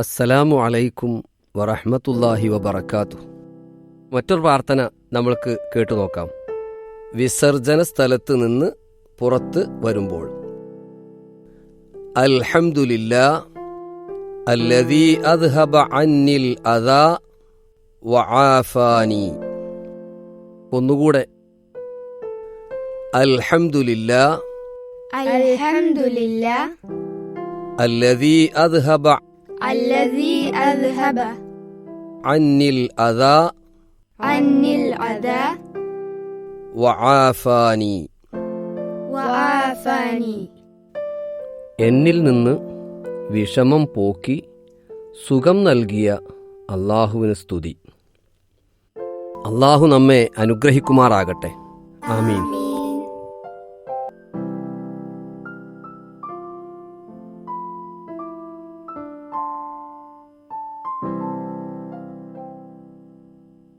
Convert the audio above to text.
അസ്സലാമു അലൈക്കും വറഹ്മത്തുള്ളാഹി വബറകാതുഹു. മറ്റൊരു പ്രാർത്ഥന നമ്മൾക്ക് കേട്ടു നോക്കാം. വിസർജന സ്ഥലത്ത് നിന്ന് പുറത്ത് വരുമ്പോൾ അൽഹംദുലില്ലാ അല്ലദീ അദ്ഹബ അന്നിൽ അദാ വആഫാനി. ഒന്നുകൂടെ അൽഹംദുലില്ലാ അൽഹംദുലില്ലാ അല്ലദീ അദ്ഹബ الذي أذهب അന്നിൽ അദാ عني الأذى വആഫാനി. وعافاني. എന്നിൽ നിന്ന് വിഷമം പോക്കി സുഖം നൽകിയ അള്ളാഹുവിന് സ്തുതി. അള്ളാഹു നമ്മെ അനുഗ്രഹിക്കുമാറാകട്ടെ. ആമീൻ.